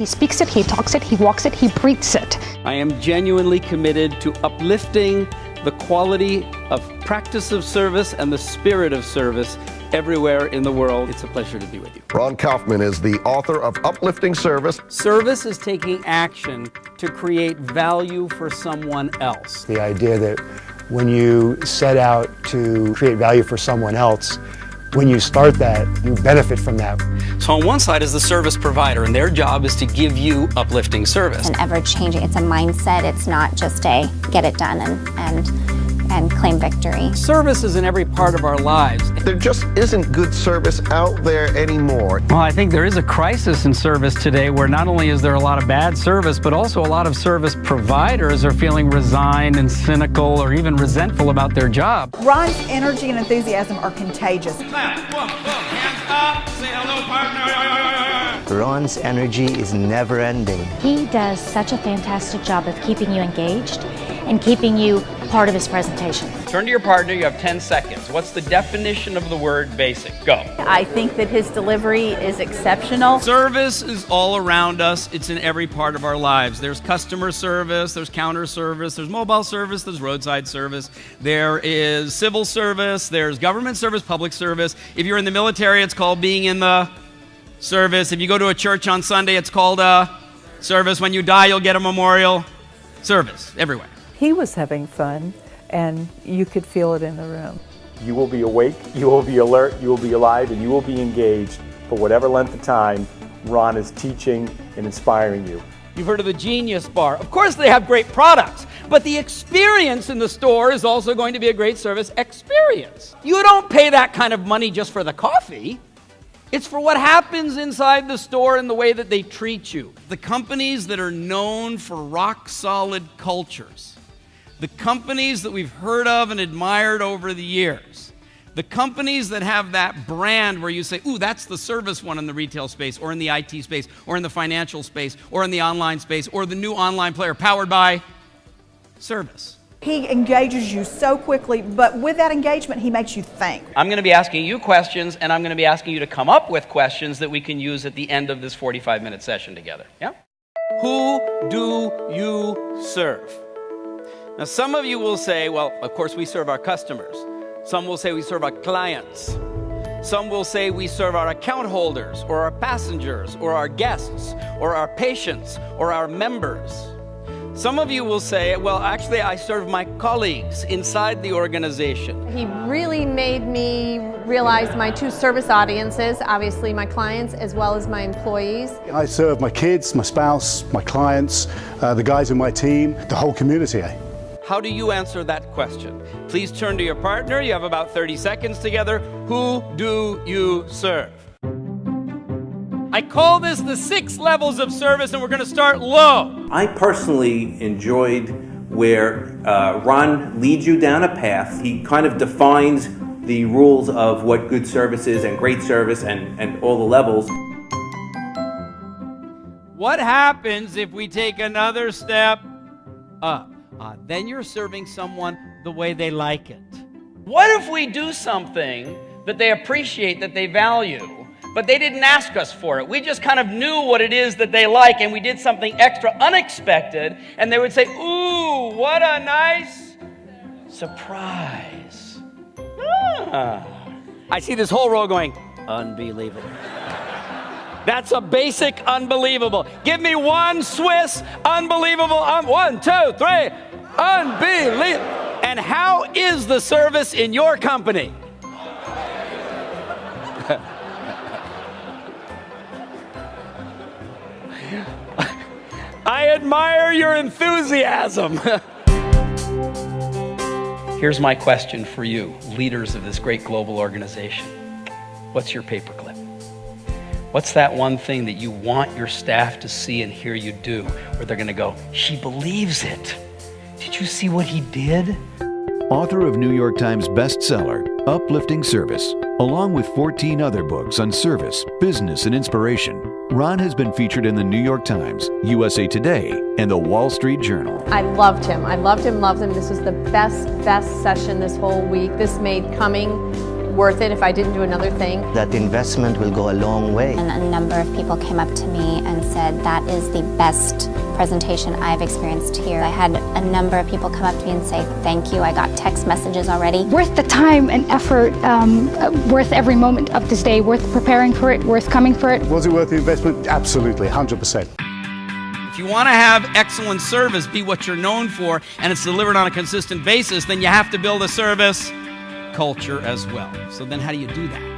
He speaks it, he talks it, he walks it, he breathes it. I am genuinely committed to uplifting the quality of practice of service and the spirit of service everywhere in the world. It's a pleasure to be with you. Ron Kaufman is the author of Uplifting Service. Service is taking action to create value for someone else. The idea that when you set out to create value for someone else, when you start that, you benefit from that. So on one side is the service provider, and their job is to give you uplifting service. It's an ever-changing, it's a mindset. It's not just a get it done and claim victory. Service is in every part of our lives. There just isn't good service out there anymore. Well, I think there is a crisis in service today where not only is there a lot of bad service, but also a lot of service providers are feeling resigned and cynical or even resentful about their job. Ron's energy and enthusiasm are contagious. Hands up, say hello, partner. Ron's energy is never ending. He does such a fantastic job of keeping you engaged and keeping you part of his presentation. Turn to your partner, you have 10 seconds. What's the definition of the word basic? Go. I think that his delivery is exceptional. Service is all around us. It's in every part of our lives. There's customer service, there's counter service, there's mobile service, there's roadside service, there is civil service, there's government service, public service. If you're in the military, it's called being in the service. If you go to a church on Sunday, it's called a service. When you die, you'll get a memorial. Service, everywhere. He was having fun, and you could feel it in the room. You will be awake, you will be alert, you will be alive, and you will be engaged for whatever length of time Ron is teaching and inspiring you. You've heard of the Genius Bar. Of course they have great products, but the experience in the store is also going to be a great service experience. You don't pay that kind of money just for the coffee. It's for what happens inside the store and the way that they treat you. The companies that are known for rock-solid cultures, the companies that we've heard of and admired over the years, the companies that have that brand where you say, ooh, that's the service one in the retail space or in the IT space or in the financial space or in the online space or the new online player powered by service. He engages you so quickly, but with that engagement, he makes you think. I'm going to be asking you questions, and I'm going to be asking you to come up with questions that we can use at the end of this 45-minute session together. Yeah? Who do you serve? Now, some of you will say, well, of course, we serve our customers. Some will say we serve our clients. Some will say we serve our account holders, or our passengers, or our guests, or our patients, or our members. Some of you will say, well, actually, I serve my colleagues inside the organization. He really made me realize my two service audiences, obviously my clients as well as my employees. I serve my kids, my spouse, my clients, the guys in my team, the whole community. How do you answer that question? Please turn to your partner. You have about 30 seconds together. Who do you serve? I call this the 6 levels of service, and we're going to start low. I personally enjoyed where Ron leads you down a path. He kind of defines the rules of what good service is and great service and all the levels. What happens if we take another step up? Then you're serving someone the way they like it. What if we do something that they appreciate, that they value, but they didn't ask us for it? We just kind of knew what it is that they like, and we did something extra unexpected, and they would say, ooh, what a nice surprise. I see this whole row going, unbelievable. That's a basic unbelievable. Give me one Swiss unbelievable. 1, 2, 3. Unbelievable. And how is the service in your company? I admire your enthusiasm. Here's my question for you, leaders of this great global organization. What's your paperclip? What's that one thing that you want your staff to see and hear you do, where they're going to go, she believes it. Did you see what he did? Author of New York Times bestseller, Uplifting Service, along with 14 other books on service, business, and inspiration, Ron has been featured in the New York Times, USA Today, and the Wall Street Journal. I loved him. Loved him. This was the best session this whole week. This made coming worth it if I didn't do another thing. That investment will go a long way. And a number of people came up to me and said, that is the best presentation I've experienced here. I had a number of people come up to me and say, thank you. I got text messages already. Worth the time and effort, worth every moment of this day, worth preparing for it, worth coming for it. Was it worth the investment? Absolutely, 100%. If you want to have excellent service be what you're known for, and it's delivered on a consistent basis, then you have to build a service culture as well. So then how do you do that?